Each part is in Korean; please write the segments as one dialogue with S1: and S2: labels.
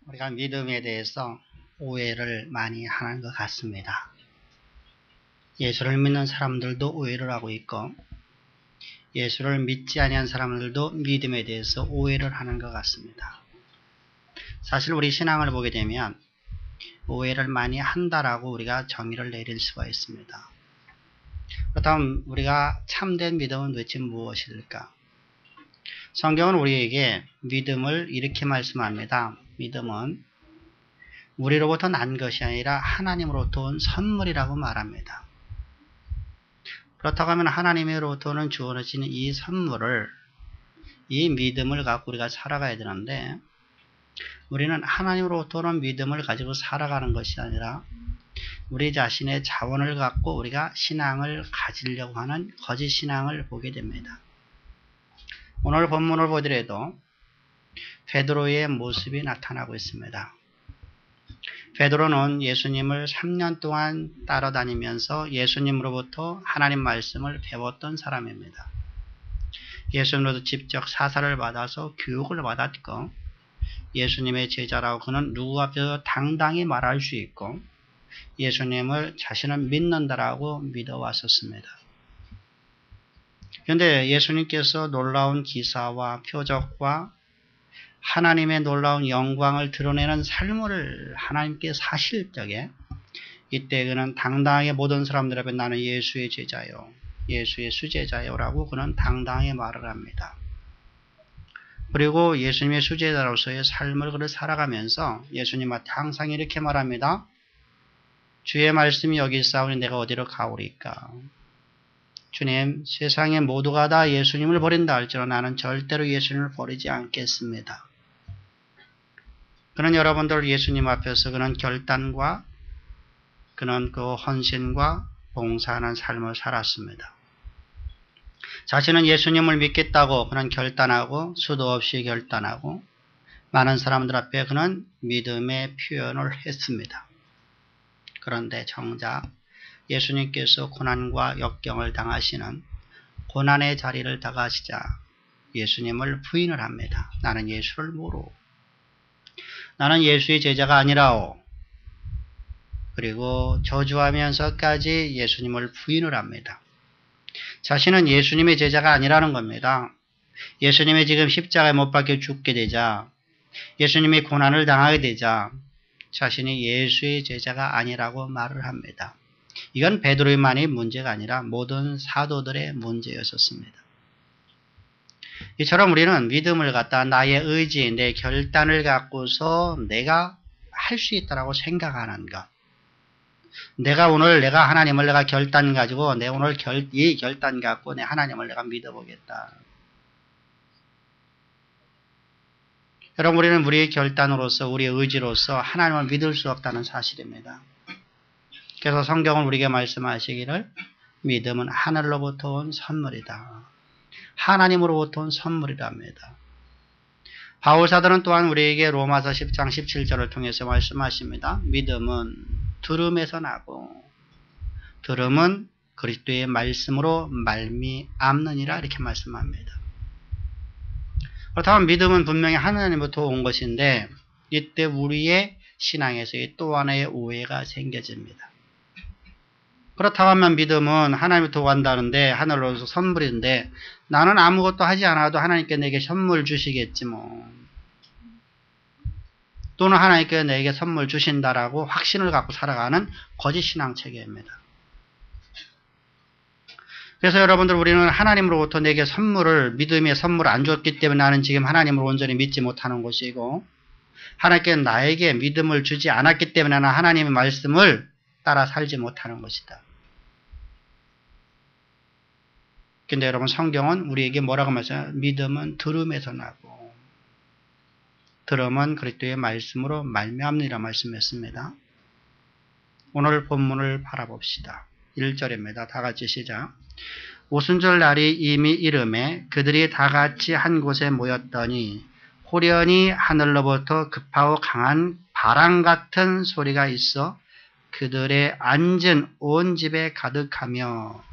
S1: 우리가 믿음에 대해서 오해를 많이 하는 것 같습니다. 예수를 믿는 사람들도 오해를 하고 있고 예수를 믿지 아니한 사람들도 믿음에 대해서 오해를 하는 것 같습니다. 사실 우리 신앙을 보게 되면 오해를 많이 한다라고 우리가 정의를 내릴 수가 있습니다. 그렇다면 우리가 참된 믿음은 도대체 무엇일까? 성경은 우리에게 믿음을 이렇게 말씀합니다. 믿음은 우리로부터 난 것이 아니라 하나님으로부터 온 선물이라고 말합니다. 그렇다고 하면 하나님으로부터는 주어지는 이 선물을, 이 믿음을 갖고 우리가 살아가야 되는데 우리는 하나님으로부터는 믿음을 가지고 살아가는 것이 아니라 우리 자신의 자원을 갖고 우리가 신앙을 가지려고 하는 거짓 신앙을 보게 됩니다. 오늘 본문을 보더라도 베드로의 모습이 나타나고 있습니다. 베드로는 예수님을 3년 동안 따라다니면서 예수님으로부터 하나님 말씀을 배웠던 사람입니다. 예수님으로부터 직접 사사를 받아서 교육을 받았고 예수님의 제자라고 그는 누구 앞에서 당당히 말할 수 있고 예수님을 자신은 믿는다라고 믿어왔었습니다. 그런데 예수님께서 놀라운 기사와 표적과 하나님의 놀라운 영광을 드러내는 삶을 하나님께 사실 적에 이때 그는 당당하게 모든 사람들 앞에 나는 예수의 제자요, 예수의 수제자요 라고 그는 당당하게 말을 합니다. 그리고 예수님의 수제자로서의 삶을 그를 살아가면서 예수님한테 항상 이렇게 말합니다. 주의 말씀이 여기 있사오니 내가 어디로 가오리까? 주님, 세상의 모두가 다 예수님을 버린다 할지라도 나는 절대로 예수님을 버리지 않겠습니다. 그는 여러분들 예수님 앞에서 그는 결단과 그는 그 헌신과 봉사하는 삶을 살았습니다. 자신은 예수님을 믿겠다고 그는 결단하고 수도 없이 결단하고 많은 사람들 앞에 그는 믿음의 표현을 했습니다. 그런데 정작 예수님께서 고난과 역경을 당하시는 고난의 자리를 다가시자 예수님을 부인을 합니다. 나는 예수를 모르고 나는 예수의 제자가 아니라오. 그리고 저주하면서까지 예수님을 부인을 합니다. 자신은 예수님의 제자가 아니라는 겁니다. 예수님이 지금 십자가에 못 박혀 죽게 되자 예수님이 고난을 당하게 되자 자신이 예수의 제자가 아니라고 말을 합니다. 이건 베드로만의 문제가 아니라 모든 사도들의 문제였었습니다. 이처럼 우리는 믿음을 갖다 나의 의지, 내 결단을 갖고서 내가 할 수 있다라고 생각하는 것. 내가 하나님을 내가 결단 가지고 내 오늘 이 결단 갖고 내 하나님을 내가 믿어보겠다. 여러분 우리는 우리의 결단으로서 우리의 의지로서 하나님을 믿을 수 없다는 사실입니다. 그래서 성경은 우리에게 말씀하시기를 믿음은 하늘로부터 온 선물이다. 하나님으로부터 온 선물이랍니다. 바울사도는 또한 우리에게 로마서 10장 17절을 통해서 말씀하십니다. 믿음은 들음에서 나고 들음은 그리스도의 말씀으로 말미암느니라 이렇게 말씀합니다. 그렇다면 믿음은 분명히 하나님부터 온 것인데 이때 우리의 신앙에서의 또 하나의 오해가 생겨집니다. 그렇다고 하면 믿음은 하나님부터 간다는데 하늘로서 선물인데 나는 아무것도 하지 않아도 하나님께 내게 선물 주시겠지 뭐. 또는 하나님께 내게 선물 주신다라고 확신을 갖고 살아가는 거짓 신앙 체계입니다. 그래서 여러분들 우리는 하나님으로부터 내게 믿음의 선물을 안 줬기 때문에 나는 지금 하나님을 온전히 믿지 못하는 것이고 하나님께 나에게 믿음을 주지 않았기 때문에 나는 하나님의 말씀을 따라 살지 못하는 것이다. 근데 여러분 성경은 우리에게 뭐라고 말씀하세요? 믿음은 들음에서 나고 들음은 그리스도의 말씀으로 말미암느니라 말씀했습니다. 오늘 본문을 바라봅시다. 1절입니다. 다 같이 시작. 오순절 날이 이미 이름에 그들이 다 같이 한 곳에 모였더니 호련히 하늘로부터 급하고 강한 바람 같은 소리가 있어 그들의 앉은 온 집에 가득하며.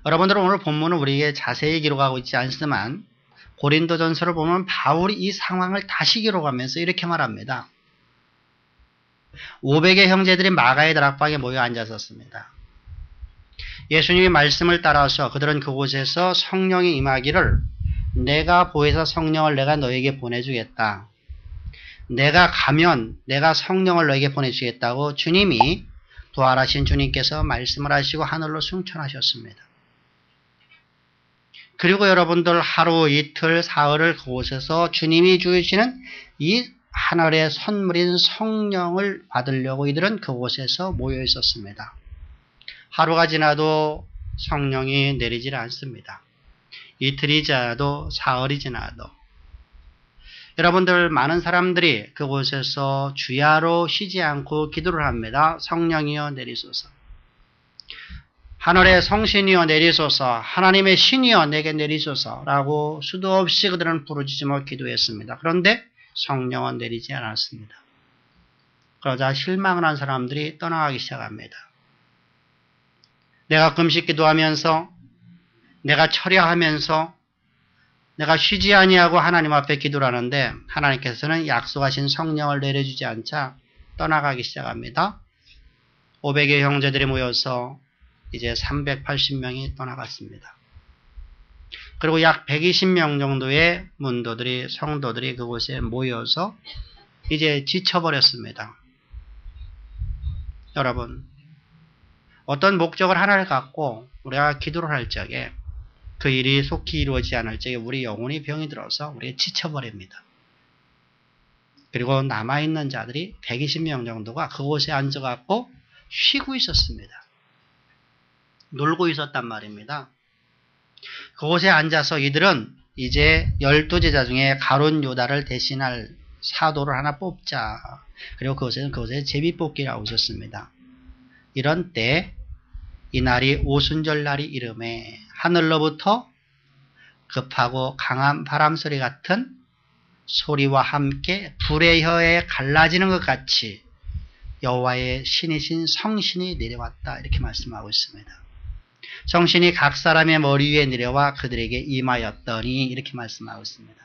S1: 여러분들은 오늘 본문은 우리에게 자세히 기록하고 있지 않지만 고린도전서를 보면 바울이 이 상황을 다시 기록하면서 이렇게 말합니다. 500의 형제들이 마가의 다락방에 모여 앉았었습니다. 예수님의 말씀을 따라서 그들은 그곳에서 성령이 임하기를 내가 보혜사 성령을 내가 너에게 보내주겠다. 내가 가면 내가 성령을 너에게 보내주겠다고 주님이 부활하신 주님께서 말씀을 하시고 하늘로 승천하셨습니다. 그리고 여러분들 하루 이틀 사흘을 그곳에서 주님이 주시는 이 하늘의 선물인 성령을 받으려고 이들은 그곳에서 모여 있었습니다. 하루가 지나도 성령이 내리질 않습니다. 이틀이 지나도 사흘이 지나도 여러분들 많은 사람들이 그곳에서 주야로 쉬지 않고 기도를 합니다. 성령이여 내리소서. 하늘의 성신이여 내리소서. 하나님의 신이여 내게 내리소서 라고 수도 없이 그들은 부르짖으며 기도했습니다. 그런데 성령은 내리지 않았습니다. 그러자 실망을 한 사람들이 떠나가기 시작합니다. 내가 금식 기도하면서 내가 철야하면서 내가 쉬지 아니하고 하나님 앞에 기도를 하는데 하나님께서는 약속하신 성령을 내려주지 않자 떠나가기 시작합니다. 500의 형제들이 모여서 이제 380명이 떠나갔습니다. 그리고 약 120명 정도의 문도들이 성도들이 그곳에 모여서 이제 지쳐버렸습니다. 여러분, 어떤 목적을 하나를 갖고 우리가 기도를 할 적에 그 일이 속히 이루어지지 않을 적에 우리 영혼이 병이 들어서 우리가 지쳐버립니다. 그리고 남아있는 자들이 120명 정도가 그곳에 앉아갖고 쉬고 있었습니다. 놀고 있었단 말입니다. 그곳에 앉아서 이들은 이제 12제자 중에 가룟 유다를 대신할 사도를 하나 뽑자. 그리고 그곳에 제비뽑기라고 있었습니다. 이런 때 이날이 오순절날이 이름에 하늘로부터 급하고 강한 바람소리 같은 소리와 함께 불의 혀에 갈라지는 것 같이 여호와의 신이신 성신이 내려왔다. 이렇게 말씀하고 있습니다. 성신이 각 사람의 머리 위에 내려와 그들에게 임하였더니 이렇게 말씀하고 있습니다.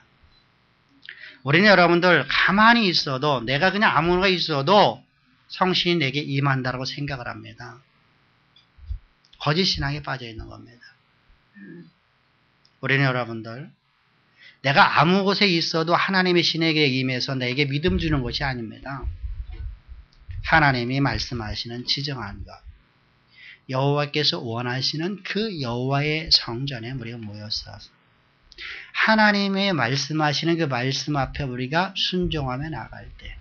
S1: 우리는 여러분들 가만히 있어도 내가 그냥 아무나 있어도 성신이 내게 임한다고 생각을 합니다. 거짓 신앙에 빠져 있는 겁니다. 우리는 여러분들 내가 아무 곳에 있어도 하나님의 신에게 임해서 내게 믿음 주는 것이 아닙니다. 하나님이 말씀하시는 지정한 것, 여호와께서 원하시는 그 여호와의 성전에 우리가 모여서 하나님의 말씀하시는 그 말씀 앞에 우리가 순종하며 나갈 때,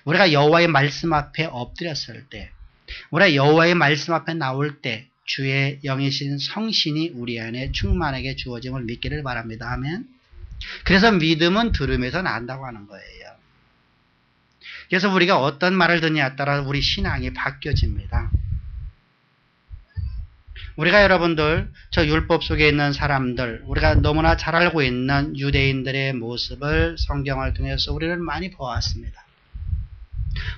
S1: 우리가 여호와의 말씀 앞에 엎드렸을 때, 우리가 여호와의 말씀 앞에 나올 때 주의 영이신 성신이 우리 안에 충만하게 주어짐을 믿기를 바랍니다. 아멘. 그래서 믿음은 들음에서 난다고 하는 거예요. 그래서 우리가 어떤 말을 듣냐에 따라 우리 신앙이 바뀌어집니다. 우리가 여러분들 저 율법 속에 있는 사람들, 우리가 너무나 잘 알고 있는 유대인들의 모습을 성경을 통해서 우리는 많이 보았습니다.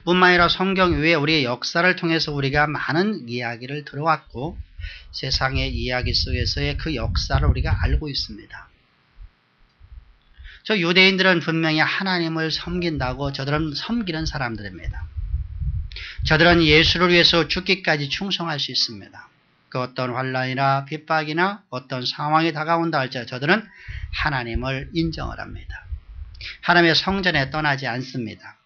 S1: 뿐만 아니라 성경 외에 우리의 역사를 통해서 우리가 많은 이야기를 들어왔고 세상의 이야기 속에서의 그 역사를 우리가 알고 있습니다. 저 유대인들은 분명히 하나님을 섬긴다고 저들은 섬기는 사람들입니다. 저들은 예수를 위해서 죽기까지 충성할 수 있습니다. 그 어떤 환난이나 핍박이나 어떤 상황이 다가온다 할지라도 저들은 하나님을 인정을 합니다. 하나님의 성전에 떠나지 않습니다.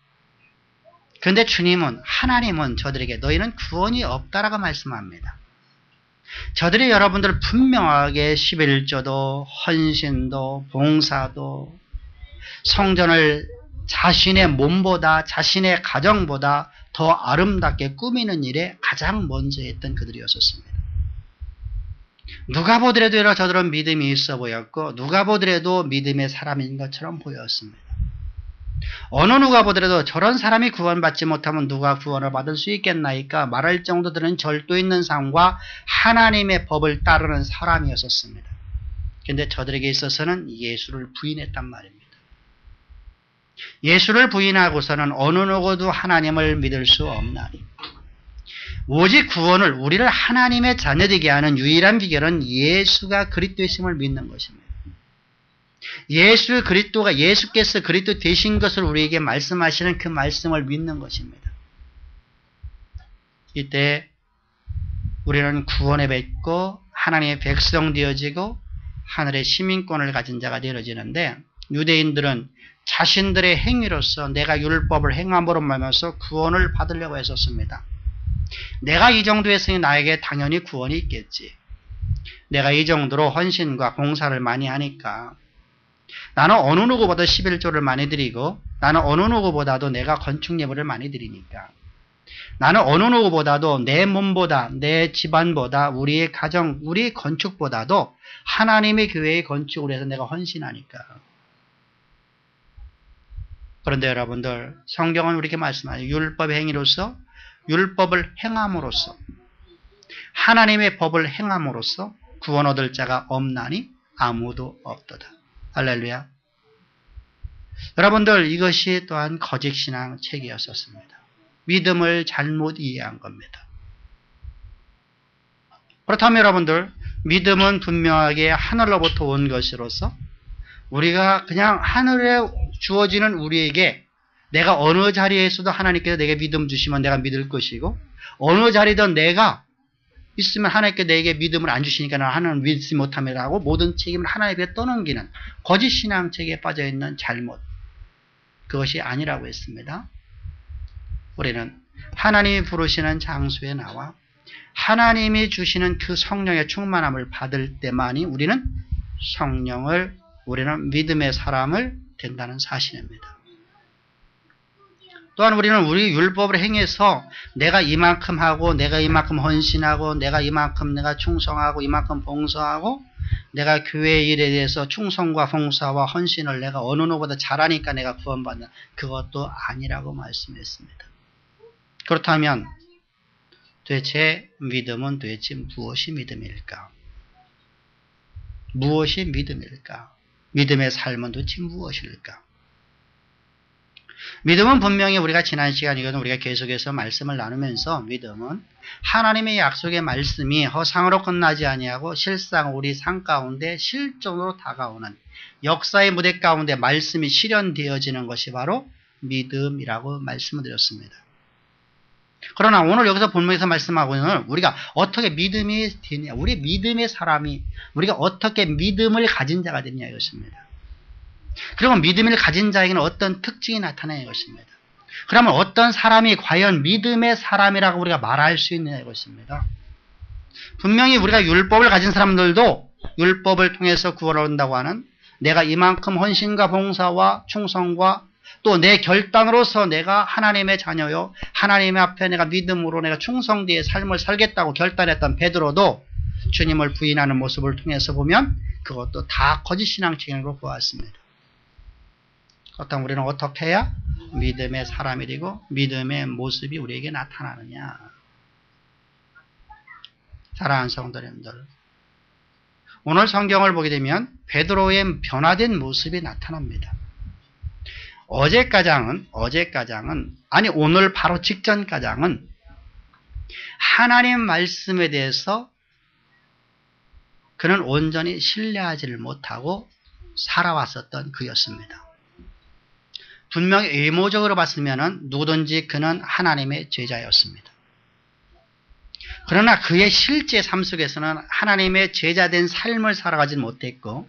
S1: 그런데 주님은, 하나님은 저들에게 너희는 구원이 없다라고 말씀합니다. 저들이 여러분들 분명하게 11조도 헌신도 봉사도 성전을 자신의 몸보다 자신의 가정보다 더 아름답게 꾸미는 일에 가장 먼저 했던 그들이었습니다. 누가 보더라도 저들은 믿음이 있어 보였고 누가 보더라도 믿음의 사람인 것처럼 보였습니다. 어느 누가 보더라도 저런 사람이 구원받지 못하면 누가 구원을 받을 수 있겠나이까 말할 정도들은 절도 있는 삶과 하나님의 법을 따르는 사람이었습니다. 그런데 저들에게 있어서는 예수를 부인했단 말입니다. 예수를 부인하고서는 어느 누구도 하나님을 믿을 수 없나니 오직 구원을 우리를 하나님의 자녀되게 하는 유일한 비결은 예수가 그리스도이심을 믿는 것입니다. 예수 그리스도가 예수께서 그리스도 되신 것을 우리에게 말씀하시는 그 말씀을 믿는 것입니다. 이때 우리는 구원에 뵙고 하나님의 백성 되어지고 하늘의 시민권을 가진 자가 되어지는데 유대인들은 자신들의 행위로서 내가 율법을 행함으로 말면서 구원을 받으려고 했었습니다. 내가 이 정도 했으니 나에게 당연히 구원이 있겠지. 내가 이 정도로 헌신과 봉사를 많이 하니까 나는 어느 누구보다 11조를 많이 드리고 나는 어느 누구보다도 내가 건축 예물을 많이 드리니까 나는 어느 누구보다도 내 몸보다 내 집안보다 우리의 가정, 우리의 건축보다도 하나님의 교회의 건축을 해서 내가 헌신하니까. 그런데 여러분들 성경은 우리에게 말씀하죠. 율법의 행위로서 율법을 행함으로써 하나님의 법을 행함으로써 구원 얻을 자가 없나니 아무도 없도다. 할렐루야. 여러분들 이것이 또한 거짓신앙 책이었었습니다. 믿음을 잘못 이해한 겁니다. 그렇다면 여러분들 믿음은 분명하게 하늘로부터 온 것으로서 우리가 그냥 하늘에 주어지는 우리에게 내가 어느 자리에 있어도 하나님께서 내게 믿음 주시면 내가 믿을 것이고 어느 자리든 내가 있으면 하나님께 내게 믿음을 안 주시니까 나는 하나님을 믿지 못함이라고 모든 책임을 하나님께 떠넘기는 거짓 신앙책에 빠져있는 잘못, 그것이 아니라고 했습니다. 우리는 하나님이 부르시는 장소에 나와 하나님이 주시는 그 성령의 충만함을 받을 때만이 우리는 믿음의 사람을 된다는 사실입니다. 또한 우리는 우리 율법을 행해서 내가 이만큼 하고 내가 이만큼 헌신하고 내가 이만큼 내가 충성하고 이만큼 봉사하고 내가 교회 일에 대해서 충성과 봉사와 헌신을 내가 어느 누구보다 잘하니까 내가 구원받는, 그것도 아니라고 말씀했습니다. 그렇다면 도대체 믿음은 도대체 무엇이 믿음일까? 무엇이 믿음일까? 믿음의 삶은 도대체 무엇일까? 믿음은 분명히 우리가 지난 시간이거든 우리가 계속해서 말씀을 나누면서 믿음은 하나님의 약속의 말씀이 허상으로 끝나지 아니하고 실상 우리 삶 가운데 실존으로 다가오는 역사의 무대 가운데 말씀이 실현되어지는 것이 바로 믿음이라고 말씀을 드렸습니다. 그러나 오늘 여기서 본문에서 말씀하고 있는 우리가 어떻게 믿음이 되냐, 우리 믿음의 사람이 우리가 어떻게 믿음을 가진 자가 되냐 이것입니다. 그리고 믿음을 가진 자에게는 어떤 특징이 나타나는 것입니다. 그러면 어떤 사람이 과연 믿음의 사람이라고 우리가 말할 수 있느냐 이것입니다. 분명히 우리가 율법을 가진 사람들도 율법을 통해서 구원을 얻는다고 하는 내가 이만큼 헌신과 봉사와 충성과 또 내 결단으로서 내가 하나님의 자녀요 하나님의 앞에 내가 믿음으로 내가 충성되의 삶을 살겠다고 결단했던 베드로도 주님을 부인하는 모습을 통해서 보면 그것도 다 거짓 신앙책으로 보았습니다. 그렇다면 우리는 어떻게 해야 믿음의 사람이 되고 믿음의 모습이 우리에게 나타나느냐. 사랑하는 성도님들, 오늘 성경을 보게 되면 베드로의 변화된 모습이 나타납니다. 어제까장은 아니 오늘 바로 직전까장은 하나님 말씀에 대해서 그는 온전히 신뢰하지를 못하고 살아왔었던 그였습니다. 분명히 의무적으로 봤으면 누구든지 그는 하나님의 제자였습니다. 그러나 그의 실제 삶 속에서는 하나님의 제자된 삶을 살아가지 못했고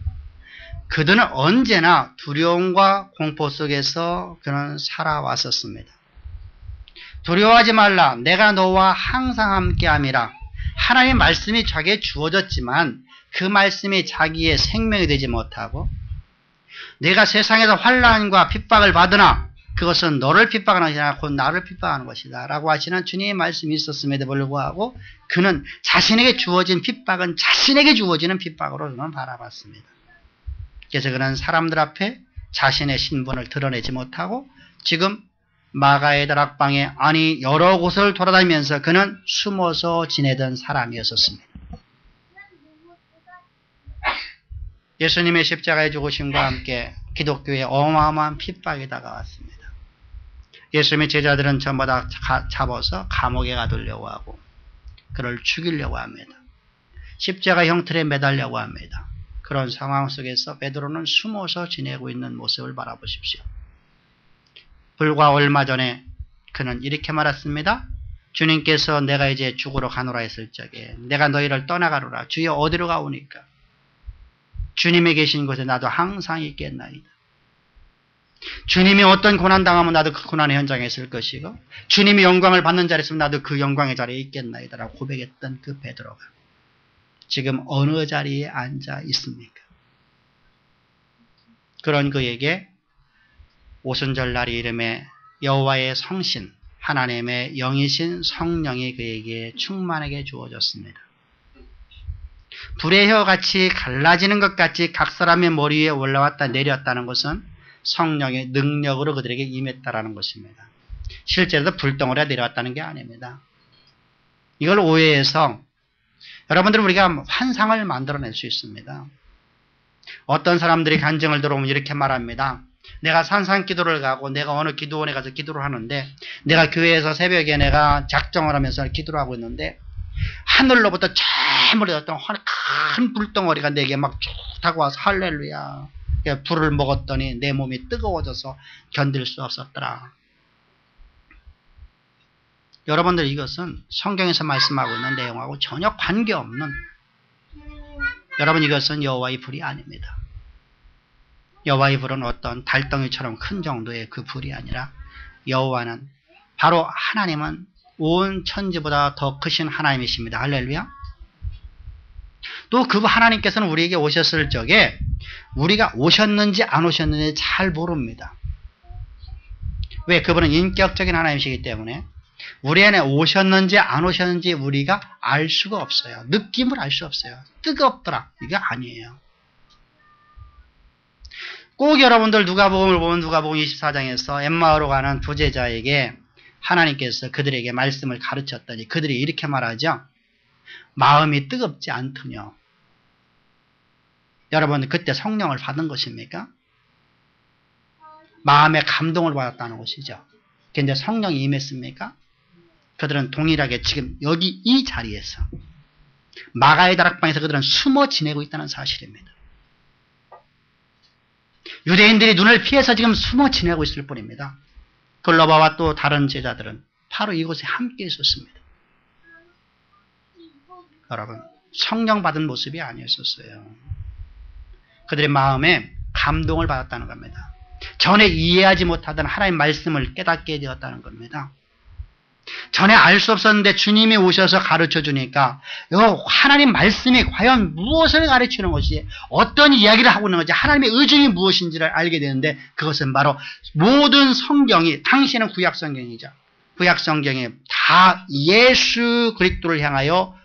S1: 그들은 언제나 두려움과 공포 속에서 그는 살아왔었습니다. 두려워하지 말라, 내가 너와 항상 함께함이라. 하나님의 말씀이 자기에 주어졌지만 그 말씀이 자기의 생명이 되지 못하고 내가 세상에서 환난과 핍박을 받으나 그것은 너를 핍박하는 것이 아니라 곧 나를 핍박하는 것이다 라고 하시는 주님의 말씀이 있었음에도 불구하고 그는 자신에게 주어진 핍박은 자신에게 주어지는 핍박으로 그는 바라봤습니다. 그래서 그는 사람들 앞에 자신의 신분을 드러내지 못하고 지금 마가의 다락방에 아니 여러 곳을 돌아다니면서 그는 숨어서 지내던 사람이었습니다. 예수님의 십자가의 죽으심과 함께 기독교의 어마어마한 핍박이 다가왔습니다. 예수님의 제자들은 전부 다 잡아서 감옥에 가두려고 하고 그를 죽이려고 합니다. 십자가 형틀에 매달려고 합니다. 그런 상황 속에서 베드로는 숨어서 지내고 있는 모습을 바라보십시오. 불과 얼마 전에 그는 이렇게 말했습니다. 주님께서 내가 이제 죽으러 가노라 했을 적에 내가 너희를 떠나가노라. 주여 어디로 가오니까? 주님이 계신 곳에 나도 항상 있겠나이다. 주님이 어떤 고난 당하면 나도 그 고난의 현장에 있을 것이고 주님이 영광을 받는 자리에 있으면 나도 그 영광의 자리에 있겠나이다 라고 고백했던 그 베드로가 지금 어느 자리에 앉아 있습니까? 그런 그에게 오순절날 이름에 여호와의 성신 하나님의 영이신 성령이 그에게 충만하게 주어졌습니다. 불의 혀같이 갈라지는 것 같이 각 사람의 머리 위에 올라왔다 내렸다는 것은 성령의 능력으로 그들에게 임했다라는 것입니다. 실제로도 불덩어리가 내려왔다는 게 아닙니다. 이걸 오해해서 여러분들 우리가 환상을 만들어낼 수 있습니다. 어떤 사람들이 간증을 들어오면 이렇게 말합니다. 내가 산상기도를 가고 내가 어느 기도원에 가서 기도를 하는데 내가 교회에서 새벽에 내가 작정을 하면서 기도를 하고 있는데 하늘로부터 저 멀리 어떤 큰 불덩어리가 내게 막 쭉 타고 와서 할렐루야 불을 먹었더니 내 몸이 뜨거워져서 견딜 수 없었더라. 여러분들 이것은 성경에서 말씀하고 있는 내용하고 전혀 관계없는 여러분 이것은 여호와의 불이 아닙니다. 여호와의 불은 어떤 달덩이처럼 큰 정도의 그 불이 아니라 여호와는 바로 하나님은 온 천지보다 더 크신 하나님이십니다. 할렐루야. 또 그 하나님께서는 우리에게 오셨을 적에 우리가 오셨는지 안 오셨는지 잘 모릅니다. 왜? 그분은 인격적인 하나님이시기 때문에 우리 안에 오셨는지 안 오셨는지 우리가 알 수가 없어요. 느낌을 알 수 없어요. 뜨겁더라. 이게 아니에요. 꼭 여러분들 누가복음을 보면 누가복음 24장에서 엠마오로 가는 두 제자에게 하나님께서 그들에게 말씀을 가르쳤더니 그들이 이렇게 말하죠. 마음이 뜨겁지 않더뇨. 여러분 그때 성령을 받은 것입니까? 마음의 감동을 받았다는 것이죠. 근데 성령이 임했습니까? 그들은 동일하게 지금 여기 이 자리에서 마가의 다락방에서 그들은 숨어 지내고 있다는 사실입니다. 유대인들이 눈을 피해서 지금 숨어 지내고 있을 뿐입니다. 글로바와 또 다른 제자들은 바로 이곳에 함께 있었습니다. 여러분 성령 받은 모습이 아니었었어요. 그들의 마음에 감동을 받았다는 겁니다. 전에 이해하지 못하던 하나님의 말씀을 깨닫게 되었다는 겁니다. 전에 알 수 없었는데 주님이 오셔서 가르쳐 주니까 하나님 말씀이 과연 무엇을 가르치는 것이 어떤 이야기를 하고 있는 건지 하나님의 의중이 무엇인지를 알게 되는데 그것은 바로 모든 성경이 당시에는 구약 성경이죠. 구약 성경이 다 예수 그리스도를 향하여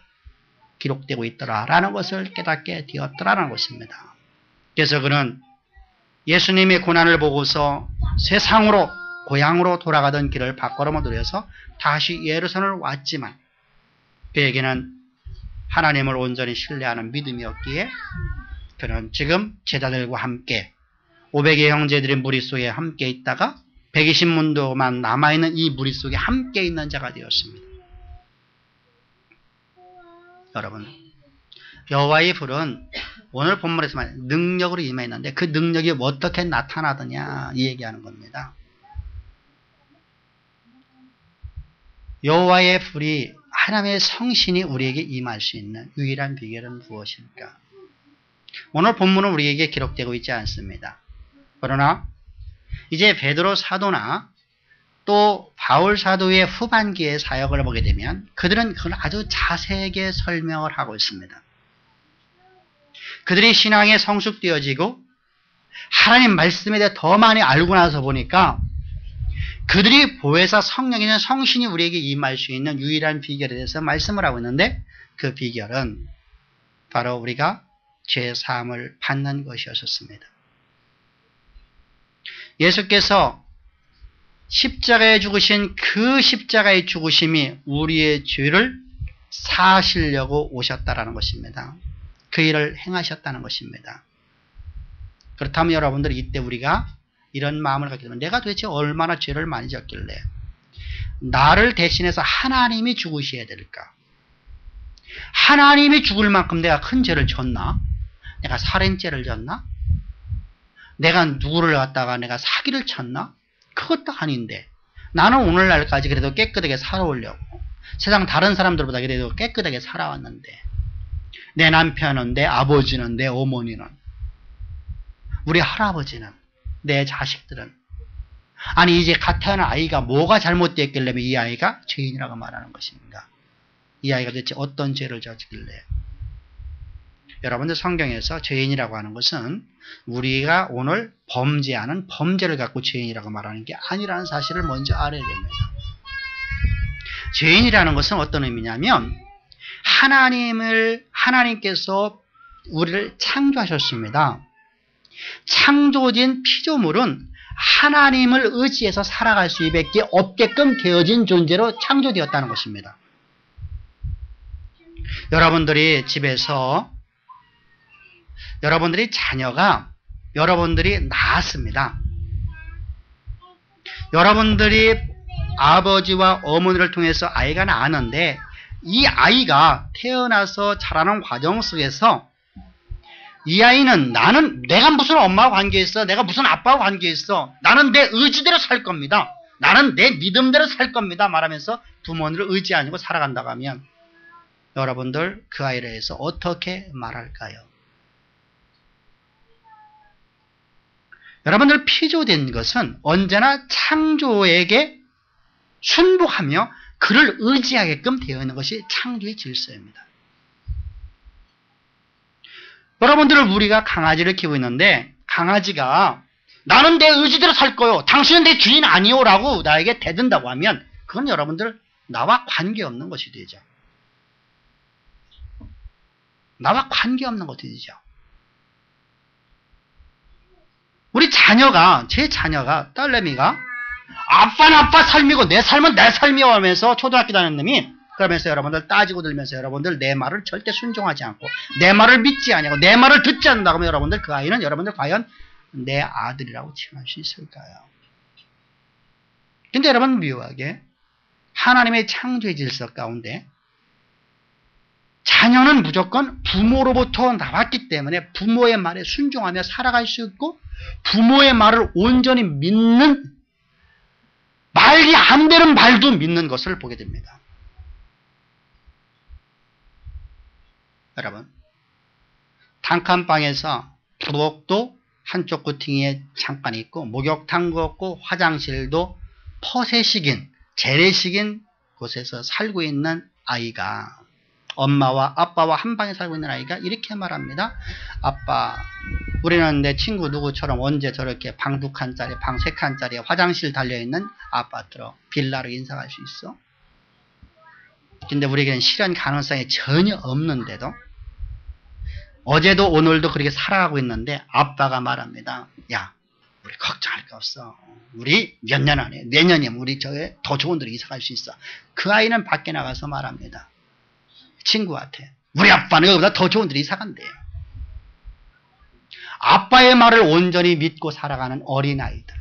S1: 기록되고 있더라라는 것을 깨닫게 되었더라라는 것입니다. 그래서 그는 예수님의 고난을 보고서 세상으로 고향으로 돌아가던 길을 바꿔로 들여서 다시 예루살렘을 왔지만 그에게는 하나님을 온전히 신뢰하는 믿음이었기에 그는 지금 제자들과 함께 500의 형제들의 무리 속에 함께 있다가 120문도만 남아있는 이 무리 속에 함께 있는 자가 되었습니다. 여러분 여호와의 불은 오늘 본문에서 말하는 능력으로 임했는데 그 능력이 어떻게 나타나느냐 이 얘기하는 겁니다. 여호와의 불이 하나님의 성신이 우리에게 임할 수 있는 유일한 비결은 무엇일까? 오늘 본문은 우리에게 기록되고 있지 않습니다. 그러나 이제 베드로 사도나 또 바울 사도의 후반기의 사역을 보게 되면 그들은 그걸 아주 자세하게 설명을 하고 있습니다. 그들이 신앙에 성숙되어지고 하나님 말씀에 대해 더 많이 알고 나서 보니까 그들이 보혜사 성령이나 성신이 우리에게 임할 수 있는 유일한 비결에 대해서 말씀을 하고 있는데 그 비결은 바로 우리가 죄사함을 받는 것이었습니다. 예수께서 십자가에 죽으신 그 십자가의 죽으심이 우리의 죄를 사하시려고 오셨다라는 것입니다. 그 일을 행하셨다는 것입니다. 그렇다면 여러분들 이때 우리가 이런 마음을 갖게 되면 내가 도대체 얼마나 죄를 많이 졌길래 나를 대신해서 하나님이 죽으셔야 될까? 하나님이 죽을 만큼 내가 큰 죄를 졌나? 내가 살인죄를 졌나? 내가 누구를 갖다가 내가 사기를 쳤나? 그것도 아닌데 나는 오늘날까지 그래도 깨끗하게 살아오려고 세상 다른 사람들보다 그래도 깨끗하게 살아왔는데 내 남편은, 내 아버지는, 내 어머니는, 우리 할아버지는, 내 자식들은, 아니 이제 갓 태어난 아이가 뭐가 잘못되었길래 이 아이가 죄인이라고 말하는 것인가? 이 아이가 대체 어떤 죄를 졌길래? 여러분들 성경에서 죄인이라고 하는 것은 우리가 오늘 범죄하는 범죄를 갖고 죄인이라고 말하는 게 아니라는 사실을 먼저 알아야 됩니다. 죄인이라는 것은 어떤 의미냐면 하나님께서 우리를 창조하셨습니다. 창조진 피조물은 하나님을 의지해서 살아갈 수밖에 없게끔 되어진 존재로 창조되었다는 것입니다. 여러분들이 집에서 여러분들이 자녀가 여러분들이 낳았습니다. 여러분들이 아버지와 어머니를 통해서 아이가 낳았는데 이 아이가 태어나서 자라는 과정 속에서 이 아이는 내가 무슨 엄마와 관계있어? 내가 무슨 아빠와 관계있어? 나는 내 의지대로 살 겁니다. 나는 내 믿음대로 살 겁니다. 말하면서 부모님을 의지 아니고 살아간다고 하면 여러분들 그 아이에 대해서 어떻게 말할까요? 여러분들 피조된 것은 언제나 창조에게 순복하며 그를 의지하게끔 되어 있는 것이 창조의 질서입니다. 여러분들을 우리가 강아지를 키우고 있는데 강아지가 나는 내 의지대로 살 거요. 당신은 내 주인 아니요 라고 나에게 대든다고 하면 그건 여러분들 나와 관계없는 것이 되죠. 나와 관계없는 것이 되죠. 우리 자녀가, 제 자녀가, 딸내미가 아빠는 아빠 삶이고 내 삶은 내 삶이요 하면서 초등학교 다니는 놈이 그러면서 여러분들 따지고 들면서 여러분들 내 말을 절대 순종하지 않고 내 말을 믿지 않고 내 말을 듣지 않는다고 하면 여러분들 그 아이는 여러분들 과연 내 아들이라고 칭할 수 있을까요? 근데 여러분 묘하게 하나님의 창조의 질서 가운데 자녀는 무조건 부모로부터 나왔기 때문에 부모의 말에 순종하며 살아갈 수 있고 부모의 말을 온전히 믿는 말이 안 되는 말도 믿는 것을 보게 됩니다. 여러분 단칸방에서 부엌도 한쪽 구팅이에 잠깐 있고 목욕탕도 없고 화장실도 퍼세식인 재래식인 곳에서 살고 있는 아이가 엄마와 아빠와 한 방에 살고 있는 아이가 이렇게 말합니다. 아빠 우리는 내 친구 누구처럼 언제 저렇게 방 2칸짜리 방 3칸짜리 화장실 달려있는 아파트로 빌라로 인사할 수 있어? 근데 우리에게는 실현 가능성이 전혀 없는데도 어제도 오늘도 그렇게 살아가고 있는데 아빠가 말합니다. 야 우리 걱정할 거 없어. 우리 몇 년 안에 내년이면 우리 저에 더 좋은 데로 이사 갈 수 있어. 그 아이는 밖에 나가서 말합니다. 친구한테 우리 아빠는 여기보다 더 좋은 데로 이사 간대요. 아빠의 말을 온전히 믿고 살아가는 어린아이들.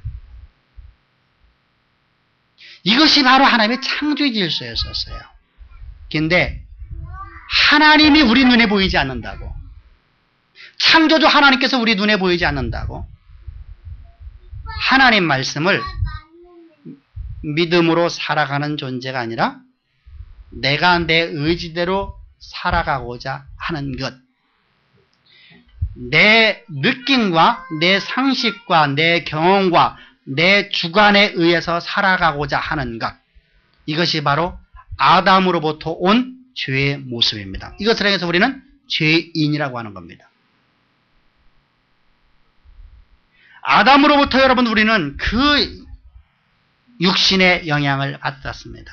S1: 이것이 바로 하나님의 창조의 질서였었어요. 근데 하나님이 우리 눈에 보이지 않는다고, 창조주 하나님께서 우리 눈에 보이지 않는다고 하나님 말씀을 믿음으로 살아가는 존재가 아니라 내가 내 의지대로 살아가고자 하는 것, 내 느낌과 내 상식과 내 경험과 내 주관에 의해서 살아가고자 하는 것, 이것이 바로 아담으로부터 온 죄의 모습입니다. 이것을 통해서 우리는 죄인이라고 하는 겁니다. 아담으로부터 여러분 우리는 그 육신의 영향을 받았습니다.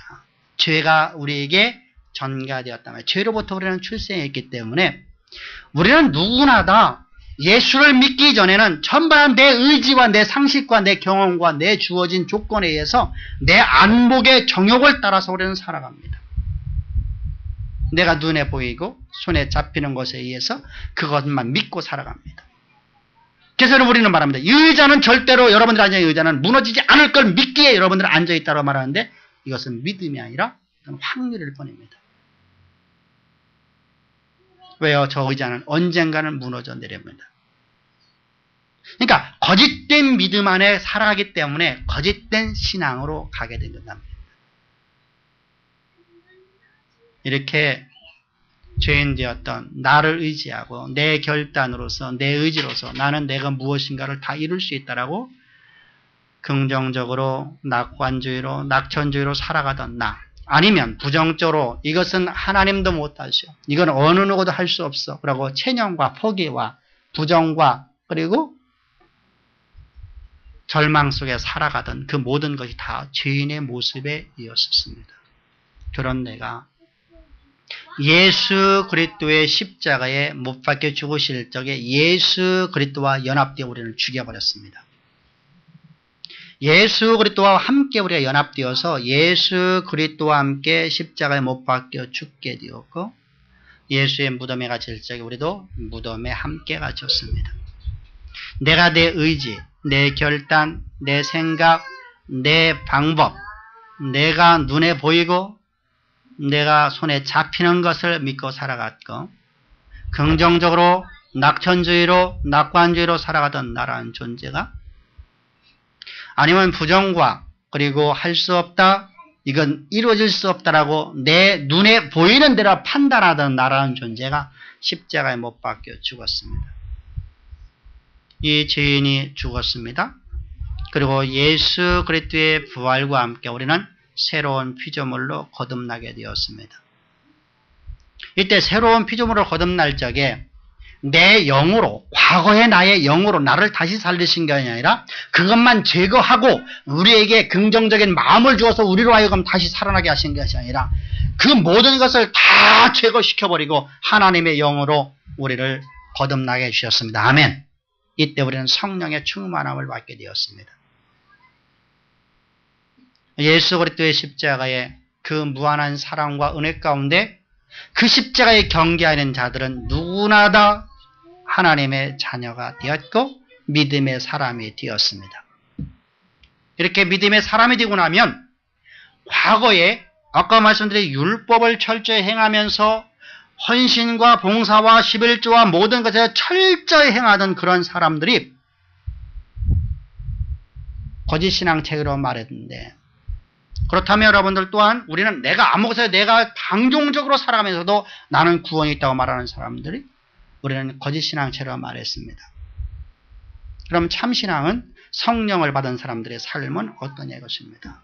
S1: 죄가 우리에게 전가되었다면 죄로부터 우리는 출생했기 때문에 우리는 누구나 다 예수를 믿기 전에는 전부 내 의지와 내 상식과 내 경험과 내 주어진 조건에 의해서 내 안목의 정욕을 따라서 우리는 살아갑니다. 내가 눈에 보이고 손에 잡히는 것에 의해서 그것만 믿고 살아갑니다. 그래서 우리는 말합니다. 이 의자는 절대로 여러분들 앉아있는 의자는 무너지지 않을 걸 믿기에 여러분들 앉아있다고 말하는데 이것은 믿음이 아니라 확률일 뿐입니다. 왜요? 저 의자는 언젠가는 무너져 내립니다. 그러니까 거짓된 믿음 안에 살아가기 때문에 거짓된 신앙으로 가게 된 겁니다. 이렇게 죄인 되었던 나를 의지하고 내 결단으로서 내 의지로서 나는 내가 무엇인가를 다 이룰 수 있다라고 긍정적으로 낙관주의로 낙천주의로 살아가던 나, 아니면 부정적으로 이것은 하나님도 못하시오, 이건 어느 누구도 할 수 없어 그러고 체념과 포기와 부정과 그리고 절망 속에 살아가던 그 모든 것이 다 죄인의 모습에 이었었습니다. 그런 내가 예수 그리스도의 십자가에 못 박혀 죽으실 적에 예수 그리스도와 연합되어 우리를 죽여버렸습니다. 예수 그리스도와 함께 우리가 연합되어서 예수 그리스도와 함께 십자가에 못 박혀 죽게 되었고 예수의 무덤에 갇힐 적에 우리도 무덤에 함께 갇혔습니다. 내가 내 의지, 내 결단, 내 생각, 내 방법, 내가 눈에 보이고 내가 손에 잡히는 것을 믿고 살아갔고 긍정적으로 낙천주의로 낙관주의로 살아가던 나라는 존재가 아니면 부정과 그리고 할 수 없다, 이건 이루어질 수 없다라고 내 눈에 보이는 대로 판단하던 나라는 존재가 십자가에 못 박혀 죽었습니다. 이 죄인이 죽었습니다. 그리고 예수 그리스도의 부활과 함께 우리는 새로운 피조물로 거듭나게 되었습니다. 이때 새로운 피조물로 거듭날 적에 내 영으로, 과거의 나의 영으로 나를 다시 살리신 게 아니라 그것만 제거하고 우리에게 긍정적인 마음을 주어서 우리로 하여금 다시 살아나게 하신 것이 아니라 그 모든 것을 다 제거시켜버리고 하나님의 영으로 우리를 거듭나게 해주셨습니다. 아멘. 이때 우리는 성령의 충만함을 받게 되었습니다. 예수 그리스도의 십자가의 그 무한한 사랑과 은혜 가운데 그 십자가에 경계하는 자들은 누구나 다 하나님의 자녀가 되었고 믿음의 사람이 되었습니다. 이렇게 믿음의 사람이 되고 나면 과거에 아까 말씀드린 율법을 철저히 행하면서 헌신과 봉사와 11조와 모든 것을 철저히 행하던 그런 사람들이 거짓신앙책으로 말했는데, 그렇다면 여러분들 또한 우리는 내가 아무것도 내가 방종적으로 살아가면서도 나는 구원이 있다고 말하는 사람들이 우리는 거짓신앙체로 말했습니다. 그럼 참신앙은 성령을 받은 사람들의 삶은 어떠냐 이것입니다.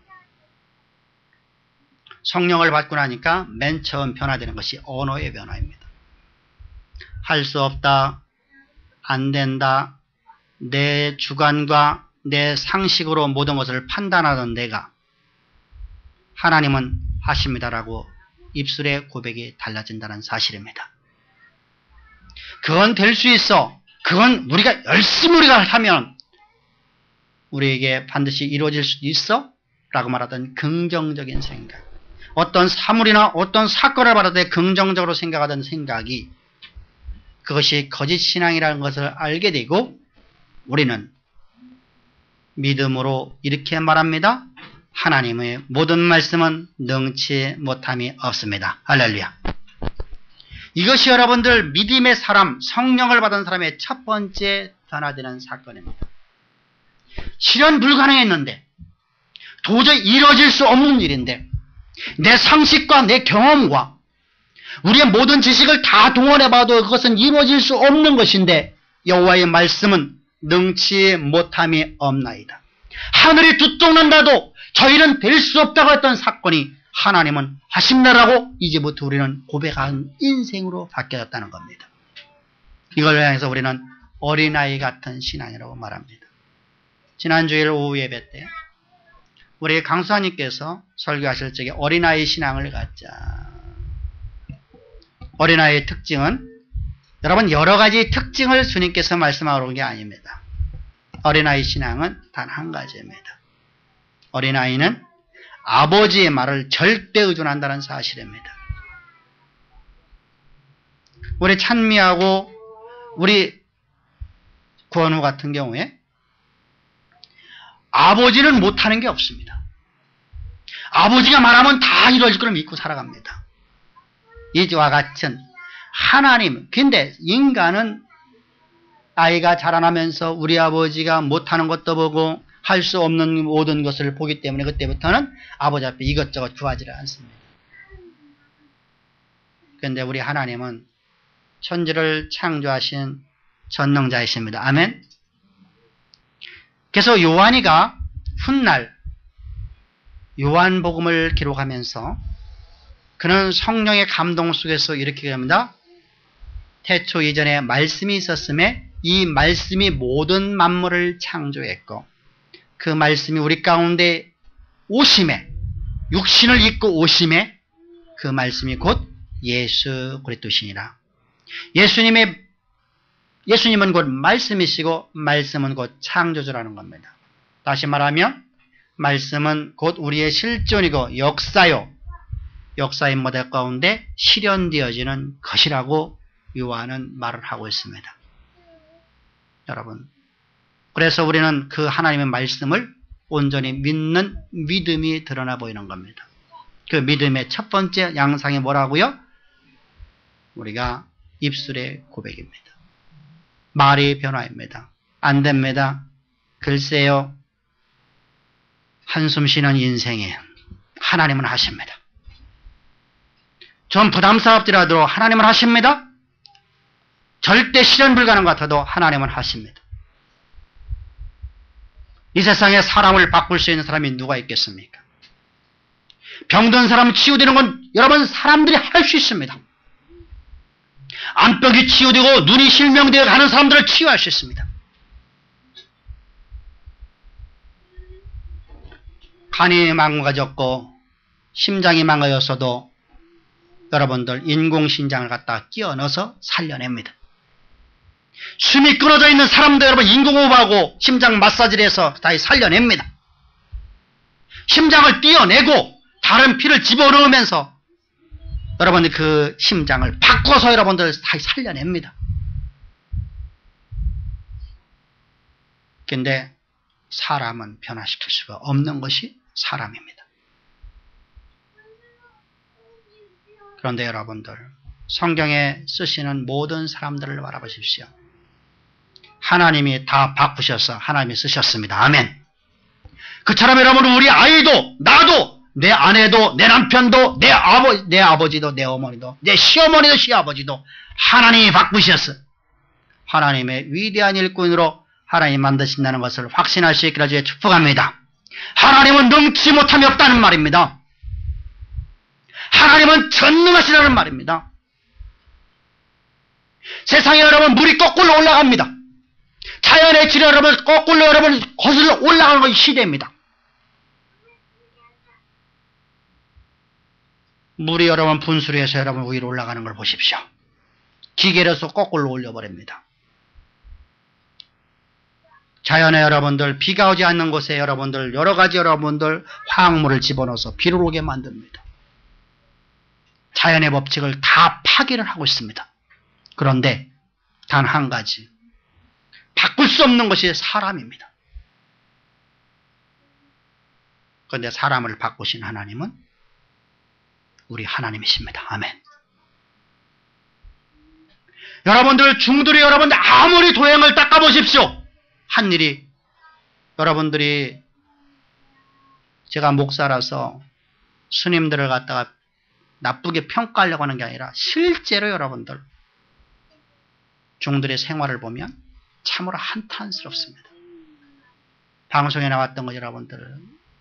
S1: 성령을 받고 나니까 맨 처음 변화되는 것이 언어의 변화입니다. 할 수 없다, 안 된다, 내 주관과 내 상식으로 모든 것을 판단하던 내가 하나님은 하십니다라고 입술의 고백이 달라진다는 사실입니다. 그건 될 수 있어. 그건 우리가 열심히 우리가 하면 우리에게 반드시 이루어질 수 있어? 라고 말하던 긍정적인 생각. 어떤 사물이나 어떤 사건을 받을 때 긍정적으로 생각하던 생각이 그것이 거짓신앙이라는 것을 알게 되고 우리는 믿음으로 이렇게 말합니다. 하나님의 모든 말씀은 능치 못함이 없습니다. 할렐루야. 이것이 여러분들 믿음의 사람, 성령을 받은 사람의 첫 번째 변화되는 사건입니다. 실현 불가능했는데 도저히 이루어질 수 없는 일인데 내 상식과 내 경험과 우리의 모든 지식을 다 동원해봐도 그것은 이루어질 수 없는 것인데 여호와의 말씀은 능치 못함이 없나이다. 하늘이 두통난다도 저희는 될 수 없다고 했던 사건이 하나님은 하십니다라고 이제부터 우리는 고백한 인생으로 바뀌어졌다는 겁니다. 이걸 향해서 우리는 어린아이 같은 신앙이라고 말합니다. 지난 주일 오후 예배 때 우리 강수아님께서 설교하실 적에 어린아이 신앙을 갖자. 어린아이의 특징은 여러분 여러 가지 특징을 주님께서 말씀하러 게 아닙니다. 어린아이 신앙은 단 한 가지입니다. 어린아이는 아버지의 말을 절대 의존한다는 사실입니다. 우리 찬미하고 우리 권우 같은 경우에 아버지는 못하는 게 없습니다. 아버지가 말하면 다 이루어질 걸 믿고 살아갑니다. 이와 같은 하나님, 근데 인간은 아이가 자라나면서 우리 아버지가 못하는 것도 보고 할 수 없는 모든 것을 보기 때문에 그때부터는 아버지 앞에 이것저것 구하지를 않습니다. 그런데 우리 하나님은 천지를 창조하신 전능자이십니다. 아멘. 그래서 요한이가 훗날 요한복음을 기록하면서 그는 성령의 감동 속에서 이렇게 합니다. 태초 이전에 말씀이 있었음에 이 말씀이 모든 만물을 창조했고 그 말씀이 우리 가운데 오심에 육신을 입고 오심에 그 말씀이 곧 예수 그리스도시니라. 예수님은 곧 말씀이시고 말씀은 곧 창조주라는 겁니다. 다시 말하면 말씀은 곧 우리의 실존이고 역사의 모델 가운데 실현되어지는 것이라고 요한은 말을 하고 있습니다. 여러분, 그래서 우리는 그 하나님의 말씀을 온전히 믿는 믿음이 드러나 보이는 겁니다. 그 믿음의 첫 번째 양상이 뭐라고요? 우리가 입술의 고백입니다. 말이 변화입니다. 안 됩니다. 글쎄요. 한숨 쉬는 인생에 하나님은 하십니다. 좀 부담스럽더라도 하나님은 하십니다. 절대 실현 불가능 같아도 하나님은 하십니다. 이 세상에 사람을 바꿀 수 있는 사람이 누가 있겠습니까? 병든 사람 치유되는 건 여러분 사람들이 할 수 있습니다. 안벽이 치유되고 눈이 실명되어 가는 사람들을 치유할 수 있습니다. 간이 망가졌고 심장이 망가졌어도 여러분들 인공심장을 갖다가 끼워 넣어서 살려냅니다. 숨이 끊어져 있는 사람도 여러분 인공호흡하고 심장 마사지를 해서 다시 살려냅니다. 심장을 띄어내고 다른 피를 집어넣으면서 여러분들 그 심장을 바꿔서 여러분들 다시 살려냅니다. 근데 사람은 변화시킬 수가 없는 것이 사람입니다. 그런데 여러분들 성경에 쓰시는 모든 사람들을 바라보십시오. 하나님이 다 바꾸셔서 하나님이 쓰셨습니다. 아멘. 그처럼 여러분 우리 아이도 나도 내 아내도 내 남편도 내 아버지도 내 어머니도 내 시어머니도 시아버지도 하나님이 바꾸셨어. 하나님의 위대한 일꾼으로 하나님 만드신다는 것을 확신할 수 있기를 주의 축복합니다. 하나님은 능치 못함이 없다는 말입니다. 하나님은 전능하시다는 말입니다. 세상에 여러분 물이 거꾸로 올라갑니다. 자연의 질에 여러분 거꾸로 여러분 거슬러 올라가는 것이 시대입니다. 물이 여러분 분수를 해서 여러분 위로 올라가는 걸 보십시오. 기계로서 거꾸로 올려버립니다. 자연에 여러분들 비가 오지 않는 곳에 여러분들 여러 가지 여러분들 화학물을 집어넣어서 비를 오게 만듭니다. 자연의 법칙을 다 파괴를 하고 있습니다. 그런데 단 한 가지 바꿀 수 없는 것이 사람입니다. 그런데 사람을 바꾸신 하나님은 우리 하나님이십니다. 아멘. 여러분들 중들이 여러분들 아무리 도형을 닦아보십시오. 한 일이 여러분들이 제가 목사라서 스님들을 갖다가 나쁘게 평가하려고 하는 게 아니라 실제로 여러분들 중들의 생활을 보면 참으로 한탄스럽습니다. 방송에 나왔던 거 여러분들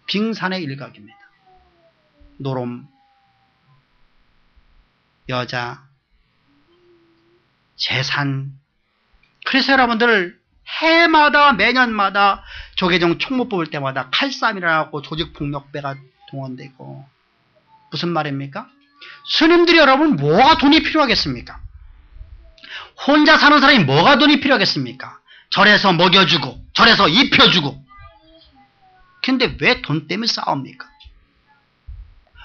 S1: 빙산의 일각입니다. 노름, 여자, 재산. 그래서 여러분들 해마다 매년마다 조계종 총무 뽑을 때마다 칼싸움이라고 조직폭력배가 동원되고 무슨 말입니까? 스님들이 여러분 뭐가 돈이 필요하겠습니까? 혼자 사는 사람이 뭐가 돈이 필요하겠습니까? 절에서 먹여주고 절에서 입혀주고. 근데 왜 돈 때문에 싸웁니까?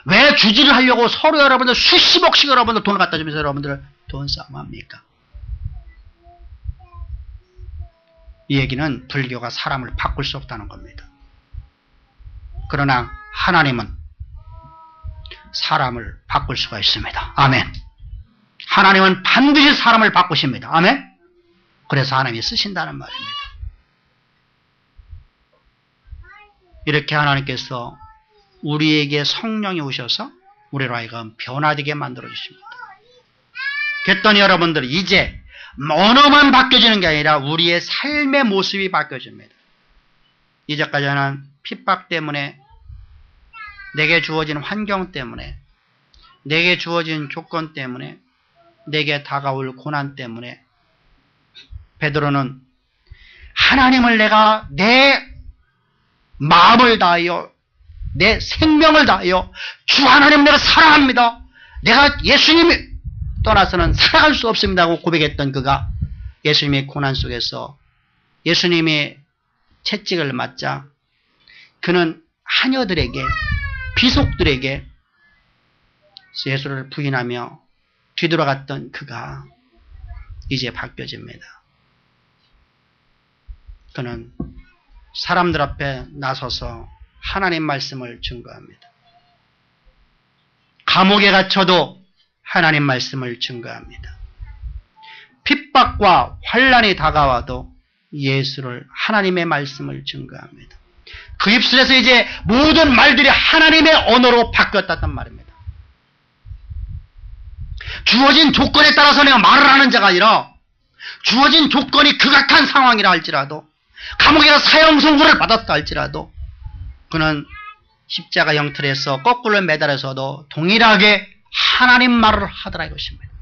S1: 왜 주지를 하려고 서로 여러분들 수십억씩 여러분들 돈을 갖다 주면서 여러분들 돈 싸움합니까? 이 얘기는 불교가 사람을 바꿀 수 없다는 겁니다. 그러나 하나님은 사람을 바꿀 수가 있습니다. 아멘. 하나님은 반드시 사람을 바꾸십니다. 아멘? 그래서 하나님이 쓰신다는 말입니다. 이렇게 하나님께서 우리에게 성령이 오셔서 우리로 하여금 변화되게 만들어 주십니다. 그랬더니 여러분들 이제 언어만 바뀌어지는 게 아니라 우리의 삶의 모습이 바뀌어집니다. 이제까지는 핍박 때문에, 내게 주어진 환경 때문에, 내게 주어진 조건 때문에, 내게 다가올 고난 때문에 베드로는 하나님을 내가 내 마음을 다하여 내 생명을 다하여 주 하나님 내가 사랑합니다. 내가 예수님이 떠나서는 살아갈 수 없습니다 하고 고백했던 그가 예수님의 고난 속에서 예수님의 채찍을 맞자 그는 하녀들에게, 비속들에게 예수를 부인하며 뒤돌아갔던 그가 이제 바뀌어집니다. 그는 사람들 앞에 나서서 하나님 말씀을 증거합니다. 감옥에 갇혀도 하나님 말씀을 증거합니다. 핍박과 환난이 다가와도 예수를, 하나님의 말씀을 증거합니다. 그 입술에서 이제 모든 말들이 하나님의 언어로 바뀌었다는 말입니다. 주어진 조건에 따라서 내가 말을 하는 자가 아니라 주어진 조건이 극악한 상황이라 할지라도 감옥에서 사형 선고를 받았다 할지라도 그는 십자가 형틀에서 거꾸로 매달려서도 동일하게 하나님 말을 하더라 이것입니다.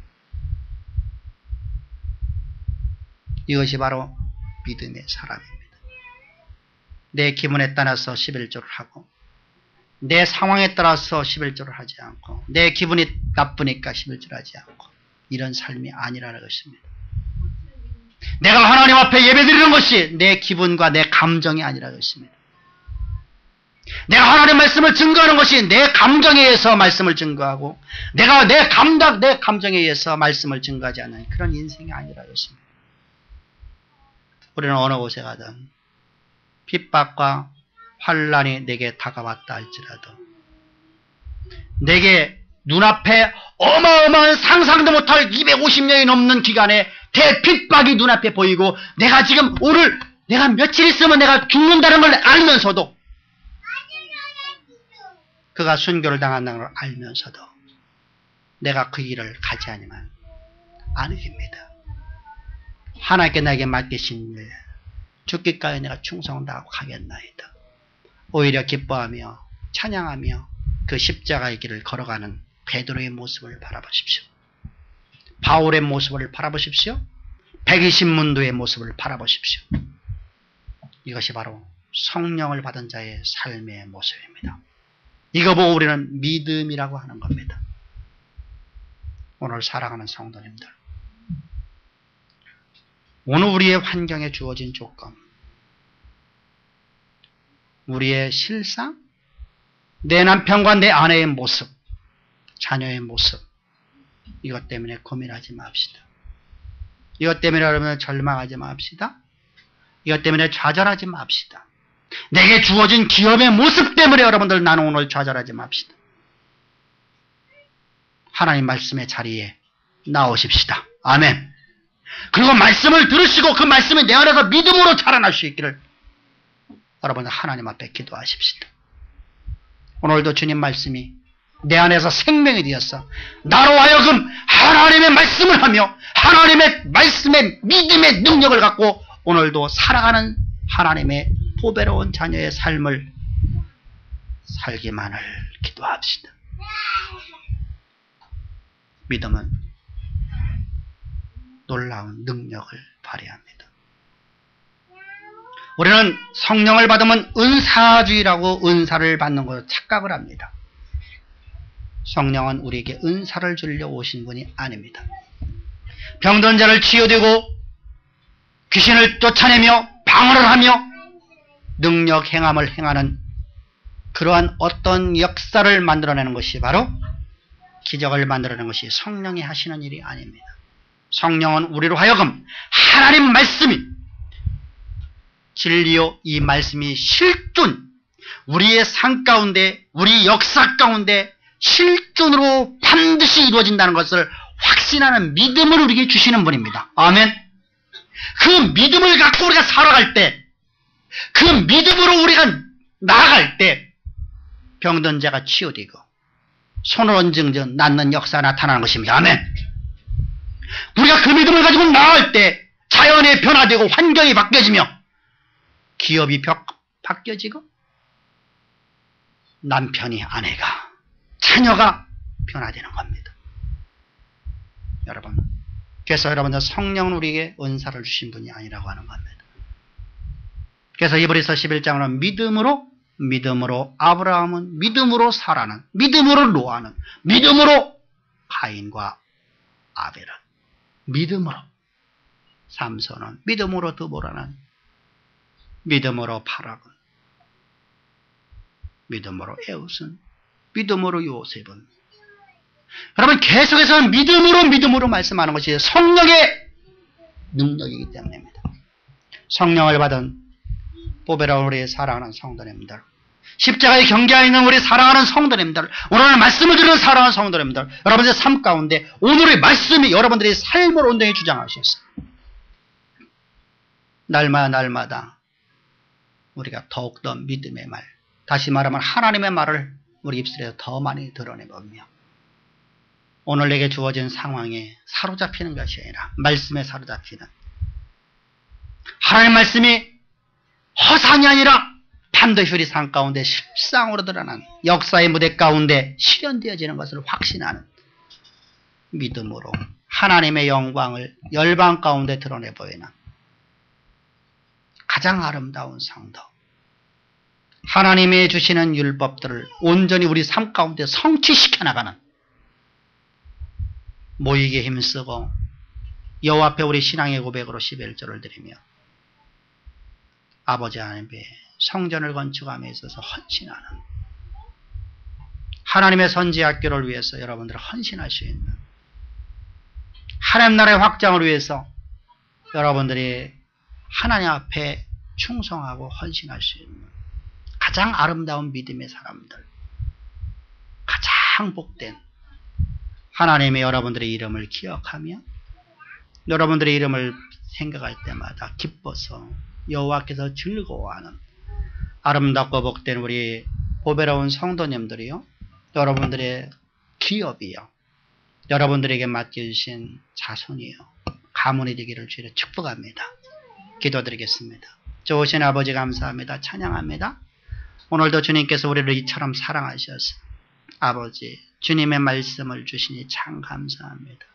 S1: 이것이 바로 믿음의 사람입니다. 내 기분에 따라서 11조를 하고 내 상황에 따라서 11조를 하지 않고 내 기분이 나쁘니까 11조를 하지 않고 이런 삶이 아니라는 것입니다. 내가 하나님 앞에 예배드리는 것이 내 기분과 내 감정이 아니라는 것입니다. 내가 하나님 말씀을 증거하는 것이 내 감정에 의해서 말씀을 증거하고 내가 내 감정에 의해서 말씀을 증거하지 않는 그런 인생이 아니라는 것입니다. 우리는 어느 곳에 가든 핍박과 환난이 내게 다가왔다 할지라도 내게 눈앞에 어마어마한 상상도 못할 250년이 넘는 기간에 대핍박이 눈앞에 보이고 내가 지금 오늘 내가 며칠 있으면 내가 죽는다는 걸 알면서도 그가 순교를 당한다는 걸 알면서도 내가 그 길을 가지 않으면 안 이깁니다. 하나님께 나에게 맡기신 일 죽기까지 내가 충성을 다하고 가겠나이다. 오히려 기뻐하며 찬양하며 그 십자가의 길을 걸어가는 베드로의 모습을 바라보십시오. 바울의 모습을 바라보십시오. 120문도의 모습을 바라보십시오. 이것이 바로 성령을 받은 자의 삶의 모습입니다. 이거 보고 우리는 믿음이라고 하는 겁니다. 오늘 사랑하는 성도님들, 오늘 우리의 환경에 주어진 조건, 우리의 실상, 내 남편과 내 아내의 모습, 자녀의 모습, 이것 때문에 고민하지 맙시다. 이것 때문에 여러분 절망하지 맙시다. 이것 때문에 좌절하지 맙시다. 내게 주어진 기업의 모습 때문에 여러분들 나는 오늘 좌절하지 맙시다. 하나님 말씀의 자리에 나오십시다. 아멘. 그리고 말씀을 들으시고 그 말씀이 내 안에서 믿음으로 자라날 수 있기를 여러분 하나님 앞에 기도하십시다. 오늘도 주님 말씀이 내 안에서 생명이 되어서 나로 하여금 하나님의 말씀을 하며 하나님의 말씀의 믿음의 능력을 갖고 오늘도 살아가는 하나님의 보배로운 자녀의 삶을 살기만을 기도합시다. 믿음은 놀라운 능력을 발휘합니다. 우리는 성령을 받으면 은사주의라고 은사를 받는 것을 착각을 합니다. 성령은 우리에게 은사를 주려 오신 분이 아닙니다. 병든 자를 치유되고 귀신을 쫓아내며 방어를 하며 능력 행함을 행하는 그러한 어떤 역사를 만들어내는 것이 바로 기적을 만들어내는 것이 성령이 하시는 일이 아닙니다. 성령은 우리로 하여금 하나님 말씀이 진리요 이 말씀이 실존 우리의 삶 가운데 우리 역사 가운데 실존으로 반드시 이루어진다는 것을 확신하는 믿음을 우리에게 주시는 분입니다. 아멘. 그 믿음을 갖고 우리가 살아갈 때, 그 믿음으로 우리가 나아갈 때 병든 자가 치유되고 손을 얹은 낫는 역사가 나타나는 것입니다. 아멘. 우리가 그 믿음을 가지고 나아갈 때 자연이 변화되고 환경이 바뀌어지며 기업이 바뀌어지고 남편이 아내가 자녀가 변화되는 겁니다. 여러분, 그래서 여러분들 성령은 우리에게 은사를 주신 분이 아니라고 하는 겁니다. 그래서 이브리서 11장으로 믿음으로 아브라함은 믿음으로 사라는, 믿음으로 노아는, 믿음으로 가인과 아벨은, 믿음으로 삼손은, 믿음으로 드보라는, 믿음으로 바락은, 믿음으로 에웃은, 믿음으로 요셉은. 여러분, 계속해서 믿음으로 말씀하는 것이 성령의 능력이기 때문입니다. 성령을 받은 보배로운 우리 사랑하는 성도님들, 십자가의 경계에 있는 우리 사랑하는 성도님들, 오늘 말씀을 들은 사랑하는 성도님들, 여러분들의 삶 가운데 오늘의 말씀이 여러분들의 삶을 온전히 주장하셨어요. 날마다 우리가 더욱더 믿음의 말, 다시 말하면 하나님의 말을 우리 입술에서 더 많이 드러내보며 오늘 내게 주어진 상황에 사로잡히는 것이 아니라 말씀에 사로잡히는, 하나님의 말씀이 허상이 아니라 반드시 우리 삶 가운데 실상으로 드러난 역사의 무대 가운데 실현되어지는 것을 확신하는 믿음으로 하나님의 영광을 열방 가운데 드러내 보이는 가장 아름다운 성도, 하나님이 주시는 율법들을 온전히 우리 삶 가운데 성취시켜 나가는, 모이게 힘쓰고 여호와 앞에 우리 신앙의 고백으로 11조를 드리며 아버지 하나님의 성전을 건축함에 있어서 헌신하는, 하나님의 선지학교를 위해서 여러분들 헌신할 수 있는, 하나님 나라의 확장을 위해서 여러분들이 하나님 앞에 충성하고 헌신할 수 있는 가장 아름다운 믿음의 사람들, 가장 복된 하나님의 여러분들의 이름을 기억하며 여러분들의 이름을 생각할 때마다 기뻐서 여호와께서 즐거워하는 아름답고 복된 우리 보배로운 성도님들이요, 여러분들의 기업이요, 여러분들에게 맡겨주신 자손이요, 가문이 되기를 주로 축복합니다. 기도드리겠습니다. 좋으신 아버지 감사합니다. 찬양합니다. 오늘도 주님께서 우리를 이처럼 사랑하셔서 아버지 주님의 말씀을 주시니 참 감사합니다.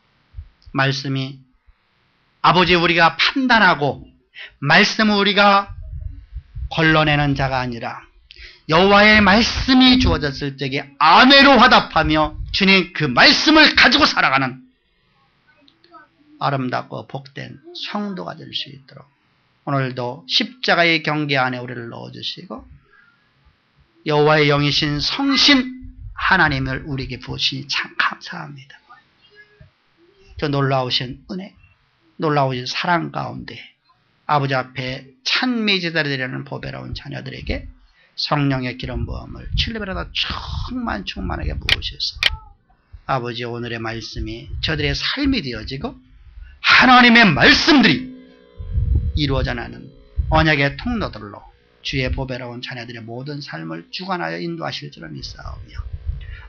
S1: 말씀이 아버지 우리가 판단하고 말씀을 우리가 걸러내는 자가 아니라 여호와의 말씀이 주어졌을 때에 아멘으로 화답하며 주님 그 말씀을 가지고 살아가는 아름답고 복된 성도가 될 수 있도록 오늘도 십자가의 경계 안에 우리를 넣어주시고 여호와의 영이신 성신 하나님을 우리에게 부으시니 참 감사합니다. 저 놀라우신 은혜, 놀라우신 사랑 가운데 아버지 앞에 찬미제사를 드리는 보배로운 자녀들에게 성령의 기름 부음을 7레벨에다 충만하게 부으셔서 아버지 오늘의 말씀이 저들의 삶이 되어지고 하나님의 말씀들이 이루어져 나는 언약의 통로들로 주의 보배로운 자녀들의 모든 삶을 주관하여 인도하실 줄을 믿사오며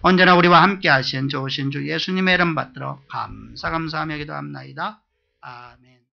S1: 언제나 우리와 함께 하신 좋으신 주 예수님의 이름 받들어 감사하며 기도합나이다. 아멘.